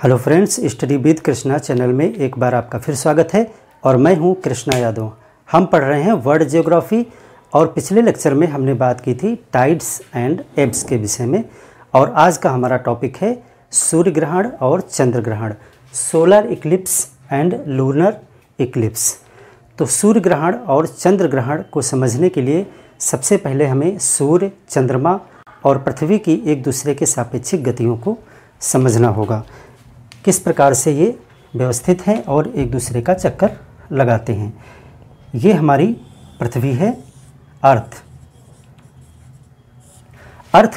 Hello friends, study with Krishna channel में एक बार आपका फिर स्वागत है और मैं हूं कृष्णा यादव। हम पढ़ रहे हैं वर्ल्ड ज्योग्राफी और पिछले लेक्चर में हमने बात की थी टाइड्स एंड एब्स के विषय में और आज का हमारा टॉपिक है सूर्य ग्रहण और चंद्र ग्रहण, solar Eclipse and lunar Eclipse. तो सूर्य ग्रहण और चंद्र ग्रहण को समझने के लिए सबसे पहले हमें सूर्य, चंद्रमा और पृथ्वी की एक दूसरे के सापेक्षिक गतियों को समझना होगा, किस प्रकार से ये व्यवस्थित हैं और एक दूसरे का चक्कर लगाते हैं। ये हमारी पृथ्वी है, अर्थ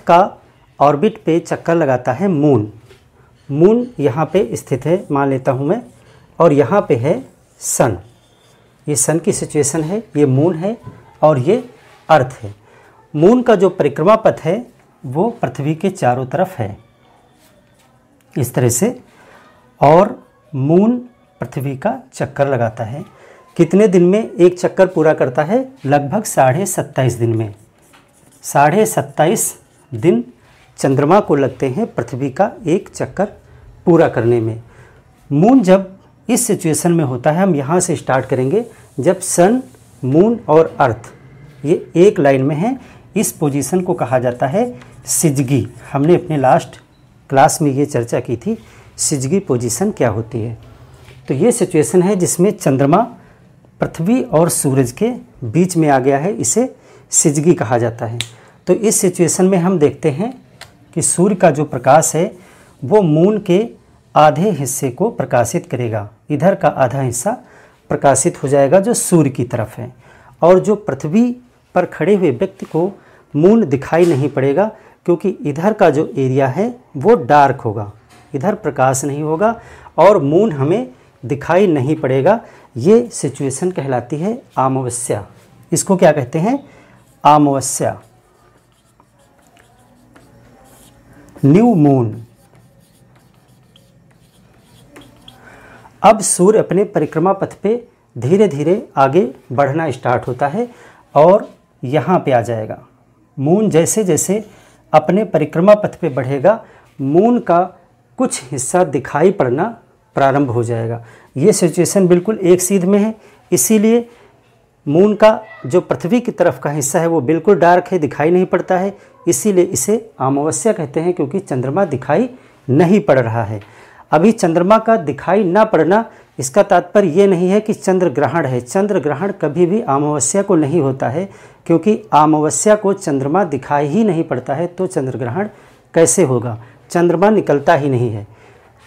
का ऑर्बिट पे चक्कर लगाता है मून यहाँ पे स्थित है मान लेता हूँ मैं, और यहाँ पे है सन। ये सन की सिचुएशन है, ये मून है और ये अर्थ है। मून का जो परिक्रमा पथ है वो पृथ्वी के चारों तरफ है इस तरह से, और मून पृथ्वी का चक्कर लगाता है। कितने दिन में एक चक्कर पूरा करता है? लगभग 27.5 दिन में। 27.5 दिन चंद्रमा को लगते हैं पृथ्वी का एक चक्कर पूरा करने में। मून जब इस सिचुएशन में होता है, हम यहाँ से स्टार्ट करेंगे, जब सन, मून और अर्थ ये एक लाइन में है, इस पोजीशन को कहा जाता है सिजगी। हमने अपने लास्ट क्लास में ये चर्चा की थी, सिजगी पोजीशन क्या होती है। तो ये सिचुएशन है जिसमें चंद्रमा पृथ्वी और सूरज के बीच में आ गया है, इसे सिजगी कहा जाता है। तो इस सिचुएशन में हम देखते हैं कि सूर्य का जो प्रकाश है वो मून के आधे हिस्से को प्रकाशित करेगा, इधर का आधा हिस्सा प्रकाशित हो जाएगा जो सूर्य की तरफ है, और जो पृथ्वी पर खड़े हुए व्यक्ति को मून दिखाई नहीं पड़ेगा क्योंकि इधर का जो एरिया है वो डार्क होगा, इधर प्रकाश नहीं होगा और मून हमें दिखाई नहीं पड़ेगा। ये सिचुएशन कहलाती है अमावस्या। इसको क्या कहते हैं? अमावस्या, न्यू मून। अब सूर्य अपने परिक्रमा पथ पे धीरे धीरे आगे बढ़ना स्टार्ट होता है और यहाँ पे आ जाएगा। मून जैसे जैसे अपने परिक्रमा पथ पे बढ़ेगा, मून का कुछ हिस्सा दिखाई पड़ना प्रारंभ हो जाएगा। ये सिचुएशन बिल्कुल एक सीध में है, इसीलिए मून का जो पृथ्वी की तरफ का हिस्सा है वो बिल्कुल डार्क है, दिखाई नहीं पड़ता है, इसीलिए इसे अमावस्या कहते हैं क्योंकि चंद्रमा दिखाई नहीं पड़ रहा है। अभी चंद्रमा का दिखाई ना पड़ना, इसका तात्पर्य ये नहीं है कि चंद्र ग्रहण है। चंद्र ग्रहण कभी भी अमावस्या को नहीं होता है, क्योंकि अमावस्या को चंद्रमा दिखाई ही नहीं पड़ता है, तो चंद्र ग्रहण कैसे होगा? चंद्रमा निकलता ही नहीं है,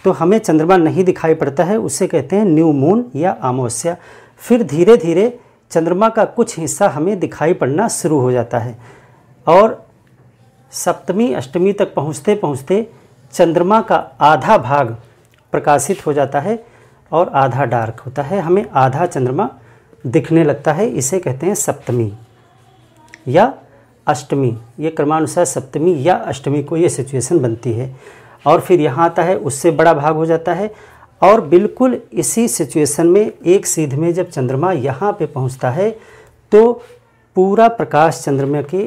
तो हमें चंद्रमा नहीं दिखाई पड़ता है, उसे कहते हैं न्यू मून या अमावस्या। फिर धीरे धीरे चंद्रमा का कुछ हिस्सा हमें दिखाई पड़ना शुरू हो जाता है और सप्तमी अष्टमी तक पहुँचते पहुँचते चंद्रमा का आधा भाग प्रकाशित हो जाता है और आधा डार्क होता है, हमें आधा चंद्रमा दिखने लगता है। इसे कहते हैं सप्तमी या अष्टमी। ये क्रमानुसार सप्तमी या अष्टमी को ये सिचुएशन बनती है। और फिर यहाँ आता है, उससे बड़ा भाग हो जाता है, और बिल्कुल इसी सिचुएशन में एक सीध में जब चंद्रमा यहाँ पे पहुँचता है तो पूरा प्रकाश चंद्रमा के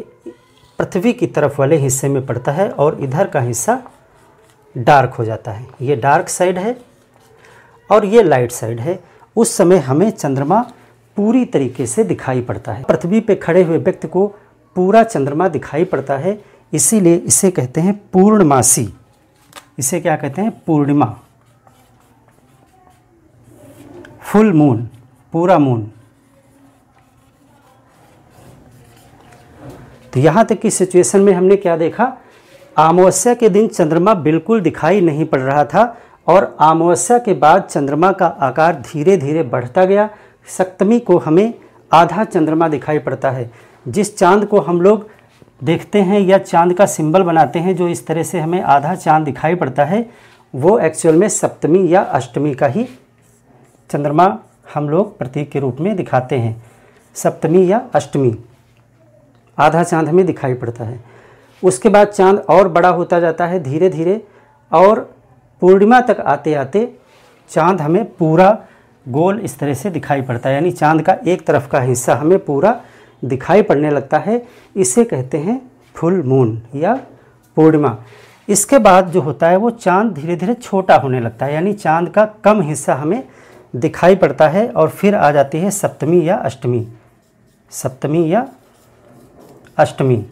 पृथ्वी की तरफ वाले हिस्से में पड़ता है और इधर का हिस्सा डार्क हो जाता है। ये डार्क साइड है और ये लाइट साइड है। उस समय हमें चंद्रमा पूरी तरीके से दिखाई पड़ता है। पृथ्वी पे खड़े हुए व्यक्ति को पूरा चंद्रमा दिखाई पड़ता है, इसीलिए इसे कहते हैं पूर्णमासी। इसे क्या कहते हैं? पूर्णिमा, फुल मून, पूरा मून। तो यहाँ तक की सिचुएशन में हमने क्या देखा? अमावस्या के दिन चंद्रमा बिल्कुल दिखाई नहीं पड़ रहा था और अमावस्या के बाद चंद्रमा का आकार धीरे धीरे बढ़ता गया। सप्तमी को हमें आधा चंद्रमा दिखाई पड़ता है। जिस चांद को हम लोग देखते हैं या चांद का सिंबल बनाते हैं, जो इस तरह से हमें आधा चांद दिखाई पड़ता है, वो एक्चुअल में सप्तमी या अष्टमी का ही चंद्रमा हम लोग प्रतीक के रूप में दिखाते हैं। सप्तमी या अष्टमी आधा चांद हमें दिखाई पड़ता है। उसके बाद चांद और बड़ा होता जाता है धीरे धीरे, और पूर्णिमा तक आते आते चांद हमें पूरा गोल इस तरह से दिखाई पड़ता है, यानी चांद का एक तरफ का हिस्सा हमें पूरा दिखाई पड़ने लगता है। इसे कहते हैं फुल मून या पूर्णिमा। इसके बाद जो होता है वो चांद धीरे धीरे छोटा होने लगता है, यानी चांद का कम हिस्सा हमें दिखाई पड़ता है। और फिर आ जाती है सप्तमी या अष्टमी, सप्तमी या अष्टमी,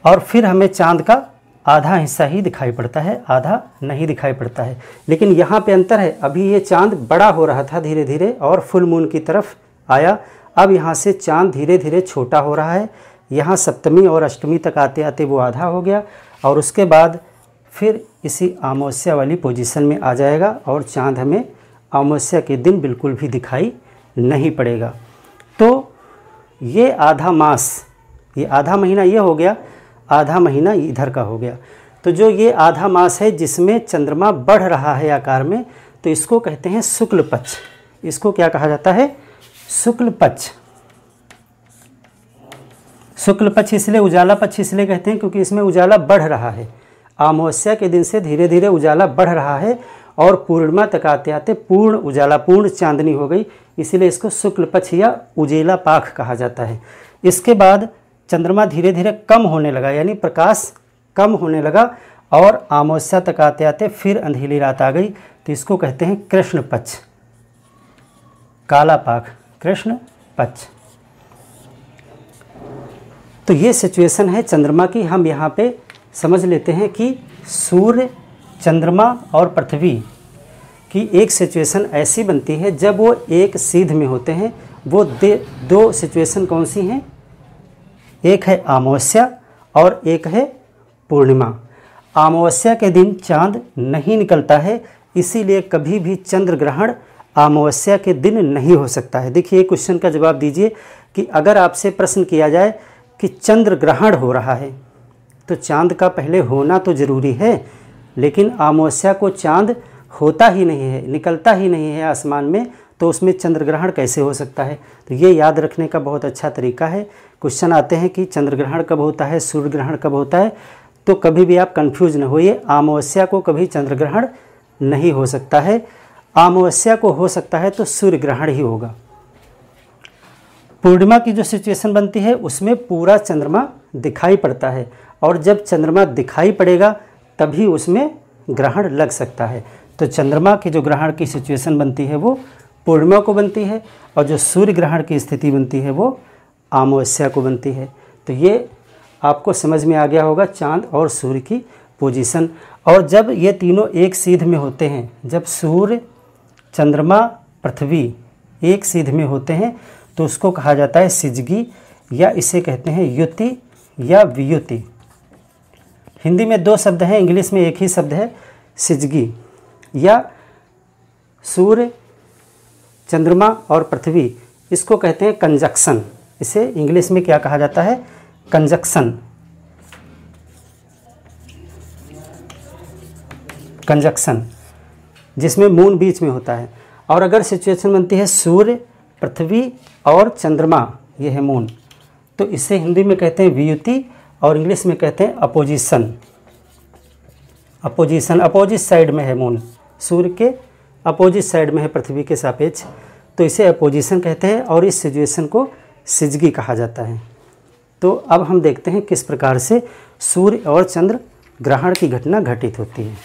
और फिर हमें चांद का आधा हिस्सा ही दिखाई पड़ता है, आधा नहीं दिखाई पड़ता है। लेकिन यहाँ पे अंतर है, अभी ये चांद बड़ा हो रहा था धीरे धीरे और फुल मून की तरफ आया, अब यहाँ से चांद धीरे धीरे छोटा हो रहा है। यहाँ सप्तमी और अष्टमी तक आते आते वो आधा हो गया और उसके बाद फिर इसी अमावस्या वाली पोजीशन में आ जाएगा और चांद हमें अमावस्या के दिन बिल्कुल भी दिखाई नहीं पड़ेगा। तो ये आधा मास, ये आधा महीना ये हो गया, आधा महीना इधर का हो गया। तो जो ये आधा मास है जिसमें चंद्रमा बढ़ रहा है आकार में, तो इसको कहते हैं शुक्ल पक्ष। इसको क्या कहा जाता है? शुक्ल पक्ष। शुक्ल पक्ष इसलिए, उजाला पक्ष इसलिए कहते हैं क्योंकि इसमें उजाला बढ़ रहा है। अमावस्या के दिन से धीरे धीरे उजाला बढ़ रहा है और पूर्णिमा तक आते आते पूर्ण उजाला, पूर्ण चांदनी हो गई, इसीलिए इसको शुक्ल पक्ष या उजेला पाख कहा जाता है। इसके बाद चंद्रमा धीरे धीरे कम होने लगा, यानी प्रकाश कम होने लगा और अमावस्या तक आते आते फिर अंधेरी रात आ गई, तो इसको कहते हैं कृष्ण पक्ष, काला पाख, कृष्ण पक्ष। तो ये सिचुएशन है चंद्रमा की। हम यहाँ पे समझ लेते हैं कि सूर्य, चंद्रमा और पृथ्वी की एक सिचुएशन ऐसी बनती है जब वो एक सीध में होते हैं। वो दो सिचुएशन कौन सी हैं? एक है अमावस्या और एक है पूर्णिमा। अमावस्या के दिन चांद नहीं निकलता है, इसीलिए कभी भी चंद्र ग्रहण अमावस्या के दिन नहीं हो सकता है। देखिए क्वेश्चन का जवाब दीजिए कि अगर आपसे प्रश्न किया जाए कि चंद्र ग्रहण हो रहा है तो चांद का पहले होना तो ज़रूरी है, लेकिन अमावस्या को चांद होता ही नहीं है, निकलता ही नहीं है आसमान में, तो उसमें चंद्र ग्रहण कैसे हो सकता है? तो ये याद रखने का बहुत अच्छा तरीका है। क्वेश्चन आते हैं कि चंद्र ग्रहण कब होता है, सूर्य ग्रहण कब होता है, तो कभी भी आप कंफ्यूज न होइए। अमावस्या को कभी चंद्र ग्रहण नहीं हो सकता है, अमावस्या को हो सकता है तो सूर्य ग्रहण ही होगा। पूर्णिमा की जो सिचुएशन बनती है उसमें पूरा चंद्रमा दिखाई पड़ता है और जब चंद्रमा दिखाई पड़ेगा तभी उसमें ग्रहण लग सकता है। तो चंद्रमा की जो ग्रहण की सिचुएशन बनती है वो पूर्णिमा को बनती है और जो सूर्य ग्रहण की स्थिति बनती है वो अमावस्या को बनती है। तो ये आपको समझ में आ गया होगा चांद और सूर्य की पोजीशन। और जब ये तीनों एक सीध में होते हैं, जब सूर्य, चंद्रमा, पृथ्वी एक सीध में होते हैं तो उसको कहा जाता है सिजगी, या इसे कहते हैं युति या वियुति। हिंदी में दो शब्द हैं, इंग्लिश में एक ही शब्द है सिजगी। या सूर्य, चंद्रमा और पृथ्वी, इसको कहते हैं कंजक्शन। इसे इंग्लिश में क्या कहा जाता है? कंजक्शन। कंजक्शन जिसमें मून बीच में होता है। और अगर सिचुएशन बनती है सूर्य, पृथ्वी और चंद्रमा, ये है मून, तो इसे हिंदी में कहते हैं वियुति और इंग्लिश में कहते हैं अपोजिशन। अपोजिशन, अपोजिट साइड में है मून, सूर्य के अपोजिट साइड में है पृथ्वी के सापेक्ष, तो इसे अपोजिशन कहते हैं और इस सिचुएशन को सिजगी कहा जाता है। तो अब हम देखते हैं किस प्रकार से सूर्य और चंद्र ग्रहण की घटना घटित होती है।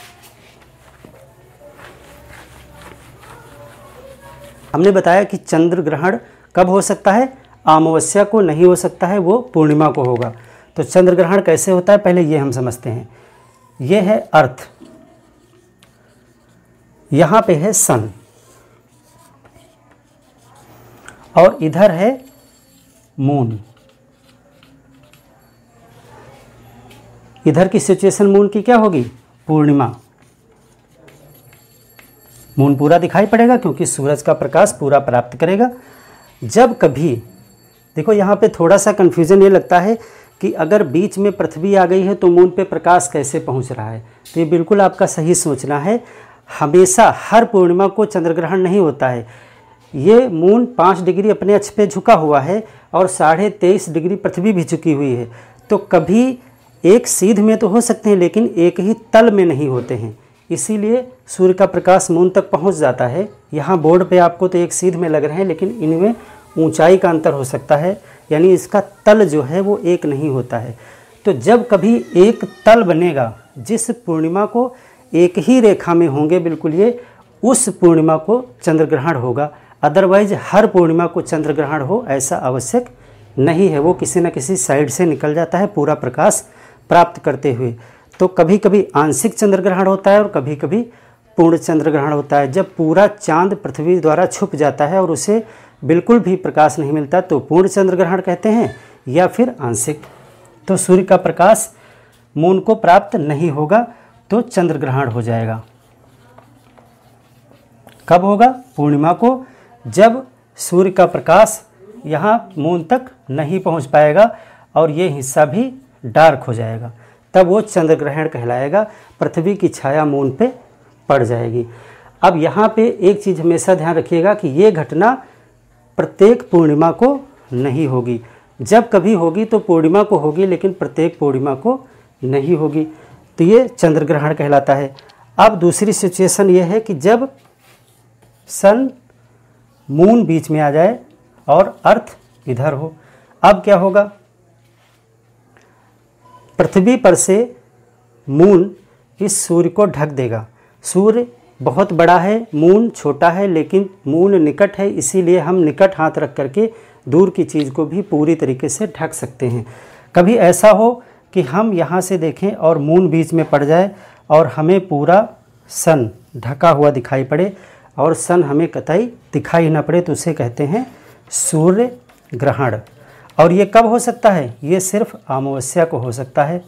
हमने बताया कि चंद्र ग्रहण कब हो सकता है? अमावस्या को नहीं हो सकता है, वो पूर्णिमा को होगा। तो चंद्र ग्रहण कैसे होता है पहले ये हम समझते हैं। ये है अर्थ, यहाँ पे है सन और इधर है मून। इधर की सिचुएशन मून की क्या होगी? पूर्णिमा। मून पूरा दिखाई पड़ेगा क्योंकि सूरज का प्रकाश पूरा प्राप्त करेगा। जब कभी देखो यहाँ पे थोड़ा सा कन्फ्यूज़न ये लगता है कि अगर बीच में पृथ्वी आ गई है तो मून पे प्रकाश कैसे पहुँच रहा है, तो ये बिल्कुल आपका सही सोचना है। हमेशा हर पूर्णिमा को चंद्र ग्रहण नहीं होता है। ये मून 5 डिग्री अपने अक्ष पे झुका हुआ है और 23.5 डिग्री पृथ्वी भी झुकी हुई है, तो कभी एक सीध में तो हो सकते हैं लेकिन एक ही तल में नहीं होते हैं, इसीलिए सूर्य का प्रकाश मून तक पहुंच जाता है। यहाँ बोर्ड पे आपको तो एक सीध में लग रहे हैं लेकिन इनमें ऊंचाई का अंतर हो सकता है, यानी इसका तल जो है वो एक नहीं होता है। तो जब कभी एक तल बनेगा जिस पूर्णिमा को एक ही रेखा में होंगे बिल्कुल ये, उस पूर्णिमा को चंद्र ग्रहण होगा। अदरवाइज हर पूर्णिमा को चंद्र ग्रहण हो ऐसा आवश्यक नहीं है, वो किसी न किसी साइड से निकल जाता है पूरा प्रकाश प्राप्त करते हुए। तो कभी कभी आंशिक चंद्र ग्रहण होता है और कभी कभी पूर्ण चंद्र ग्रहण होता है। जब पूरा चांद पृथ्वी द्वारा छुप जाता है और उसे बिल्कुल भी प्रकाश नहीं मिलता तो पूर्ण चंद्र ग्रहण कहते हैं, या फिर आंशिक। तो सूर्य का प्रकाश मून को प्राप्त नहीं होगा तो चंद्र ग्रहण हो जाएगा। कब होगा? पूर्णिमा को, जब सूर्य का प्रकाश यहाँ मून तक नहीं पहुँच पाएगा और ये हिस्सा भी डार्क हो जाएगा, तब वो चंद्र ग्रहण कहलाएगा। पृथ्वी की छाया मून पे पड़ जाएगी। अब यहाँ पे एक चीज़ हमेशा ध्यान रखिएगा कि ये घटना प्रत्येक पूर्णिमा को नहीं होगी। जब कभी होगी तो पूर्णिमा को होगी, लेकिन प्रत्येक पूर्णिमा को नहीं होगी। तो ये चंद्र ग्रहण कहलाता है। अब दूसरी सिचुएशन ये है कि जब सन मून बीच में आ जाए और अर्थ इधर हो। अब क्या होगा? पृथ्वी पर से मून इस सूर्य को ढक देगा। सूर्य बहुत बड़ा है, मून छोटा है, लेकिन मून निकट है, इसीलिए हम निकट हाथ रख करके दूर की चीज़ को भी पूरी तरीके से ढक सकते हैं। कभी ऐसा हो कि हम यहाँ से देखें और मून बीच में पड़ जाए और हमें पूरा सन ढका हुआ दिखाई पड़े और सन हमें कतई दिखाई न पड़े, तो उसे कहते हैं सूर्य ग्रहण। और ये कब हो सकता है? ये सिर्फ अमावस्या को हो सकता है,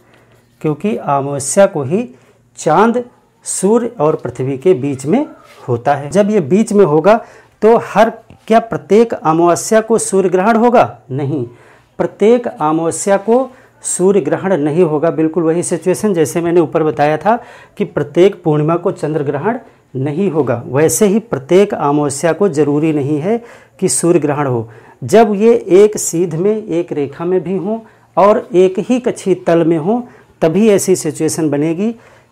क्योंकि अमावस्या को ही चांद सूर्य और पृथ्वी के बीच में होता है। जब ये बीच में होगा तो क्या प्रत्येक अमावस्या को सूर्य ग्रहण होगा? नहीं, प्रत्येक अमावस्या को सूर्य ग्रहण नहीं होगा। बिल्कुल वही सिचुएशन जैसे मैंने ऊपर बताया था कि प्रत्येक पूर्णिमा को चंद्र ग्रहण नहीं होगा, वैसे ही प्रत्येक अमावस्या को जरूरी नहीं है कि सूर्य ग्रहण हो। जब ये एक सीध में, एक रेखा में भी हों और एक ही कक्षीय तल में हों, तभी ऐसी सिचुएशन बनेगी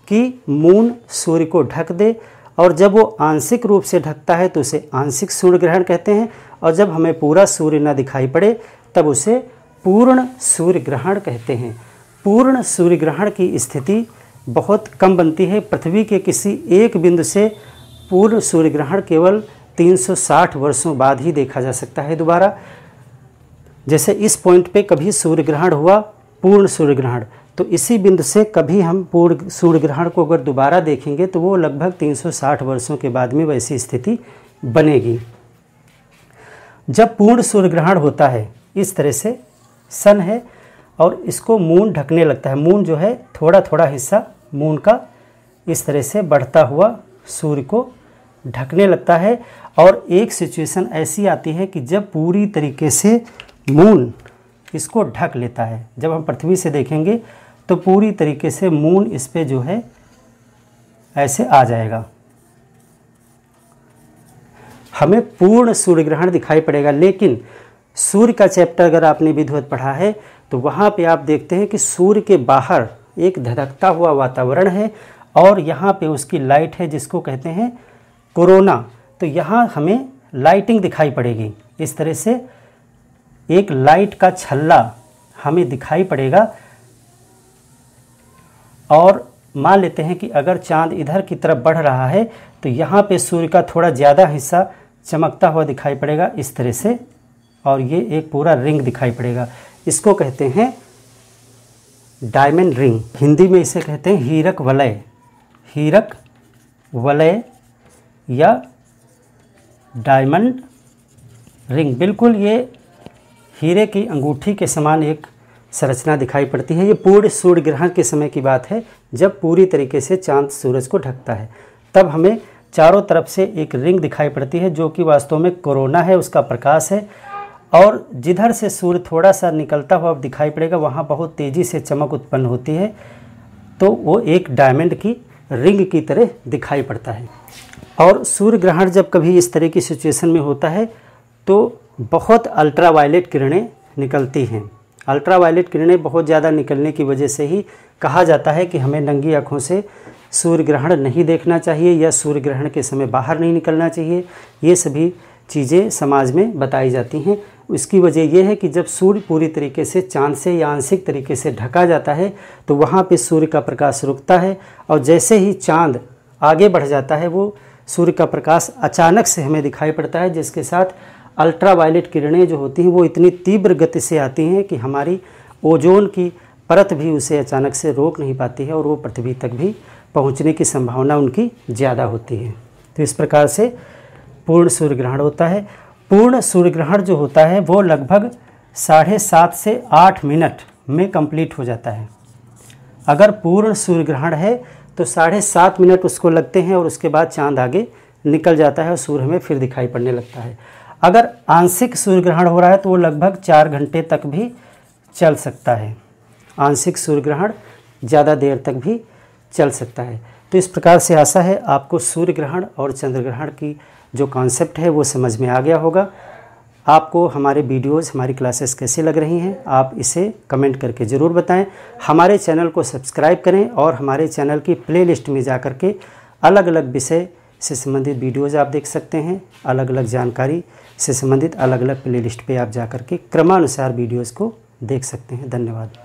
कि मून सूर्य को ढक दे। और जब वो आंशिक रूप से ढकता है तो उसे आंशिक सूर्य ग्रहण कहते हैं, और जब हमें पूरा सूर्य न दिखाई पड़े तब उसे पूर्ण सूर्य ग्रहण कहते हैं। पूर्ण सूर्य ग्रहण की स्थिति बहुत कम बनती है। पृथ्वी के किसी एक बिंदु से पूर्ण सूर्य ग्रहण केवल 360 वर्षों बाद ही देखा जा सकता है दोबारा। जैसे इस पॉइंट पे कभी सूर्य ग्रहण हुआ, पूर्ण सूर्य ग्रहण, तो इसी बिंदु से कभी हम पूर्ण सूर्य ग्रहण को अगर दोबारा देखेंगे तो वो लगभग 360 वर्षों के बाद में वैसी स्थिति बनेगी। जब पूर्ण सूर्य ग्रहण होता है, इस तरह से सन है और इसको मून ढकने लगता है। मून जो है थोड़ा थोड़ा हिस्सा मून का इस तरह से बढ़ता हुआ सूर्य को ढकने लगता है। और एक सिचुएशन ऐसी आती है कि जब पूरी तरीके से मून इसको ढक लेता है, जब हम पृथ्वी से देखेंगे तो पूरी तरीके से मून इस पे जो है ऐसे आ जाएगा, हमें पूर्ण सूर्य ग्रहण दिखाई पड़ेगा। लेकिन सूर्य का चैप्टर अगर आपने विधिवत पढ़ा है तो वहाँ पे आप देखते हैं कि सूर्य के बाहर एक धधकता हुआ वातावरण है और यहाँ पे उसकी लाइट है जिसको कहते हैं कोरोना। तो यहाँ हमें लाइटिंग दिखाई पड़ेगी, इस तरह से एक लाइट का छल्ला हमें दिखाई पड़ेगा। और मान लेते हैं कि अगर चांद इधर की तरफ बढ़ रहा है तो यहाँ पे सूर्य का थोड़ा ज़्यादा हिस्सा चमकता हुआ दिखाई पड़ेगा इस तरह से, और ये एक पूरा रिंग दिखाई पड़ेगा। इसको कहते हैं डायमंड रिंग। हिंदी में इसे कहते हैं हीरक वलय, हीरक वलय या डायमंड रिंग। बिल्कुल ये हीरे की अंगूठी के समान एक संरचना दिखाई पड़ती है। ये पूर्ण सूर्य ग्रहण के समय की बात है, जब पूरी तरीके से चांद सूरज को ढकता है, तब हमें चारों तरफ से एक रिंग दिखाई पड़ती है जो कि वास्तव में कोरोना है, उसका प्रकाश है। और जिधर से सूर्य थोड़ा सा निकलता हुआ दिखाई पड़ेगा वहाँ बहुत तेज़ी से चमक उत्पन्न होती है, तो वो एक डायमंड की रिंग की तरह दिखाई पड़ता है। और सूर्य ग्रहण जब कभी इस तरह की सिचुएशन में होता है तो बहुत अल्ट्रावायलेट किरणें निकलती हैं। अल्ट्रावायलेट किरणें बहुत ज़्यादा निकलने की वजह से ही कहा जाता है कि हमें नंगी आँखों से सूर्य ग्रहण नहीं देखना चाहिए या सूर्य ग्रहण के समय बाहर नहीं निकलना चाहिए। ये सभी चीज़ें समाज में बताई जाती हैं। उसकी वजह यह है कि जब सूर्य पूरी तरीके से चांद से या आंशिक तरीके से ढका जाता है तो वहाँ पे सूर्य का प्रकाश रुकता है, और जैसे ही चांद आगे बढ़ जाता है वो सूर्य का प्रकाश अचानक से हमें दिखाई पड़ता है, जिसके साथ अल्ट्रावायलेट किरणें जो होती हैं वो इतनी तीव्र गति से आती हैं कि हमारी ओजोन की परत भी उसे अचानक से रोक नहीं पाती है और वो पृथ्वी तक भी पहुंचने की संभावना उनकी ज़्यादा होती है। तो इस प्रकार से पूर्ण सूर्य ग्रहण होता है। पूर्ण सूर्य ग्रहण जो होता है वो लगभग 7.5 से 8 मिनट में कंप्लीट हो जाता है। अगर पूर्ण सूर्य ग्रहण है तो 7.5 मिनट उसको लगते हैं और उसके बाद चांद आगे निकल जाता है और सूर्य हमें फिर दिखाई पड़ने लगता है। अगर आंशिक सूर्य ग्रहण हो रहा है तो वो लगभग 4 घंटे तक भी चल सकता है। आंशिक सूर्य ग्रहण ज़्यादा देर तक भी चल सकता है। तो इस प्रकार से आशा है आपको सूर्य ग्रहण और चंद्र ग्रहण की जो कॉन्सेप्ट है वो समझ में आ गया होगा। आपको हमारे वीडियोज़, हमारी क्लासेस कैसे लग रही हैं आप इसे कमेंट करके ज़रूर बताएं। हमारे चैनल को सब्सक्राइब करें और हमारे चैनल की प्लेलिस्ट में जा कर के अलग अलग विषय से संबंधित वीडियोज़ आप देख सकते हैं। अलग अलग जानकारी से संबंधित अलग अलग प्लेलिस्ट पे आप जा कर के क्रमानुसार वीडियोज़ को देख सकते हैं। धन्यवाद।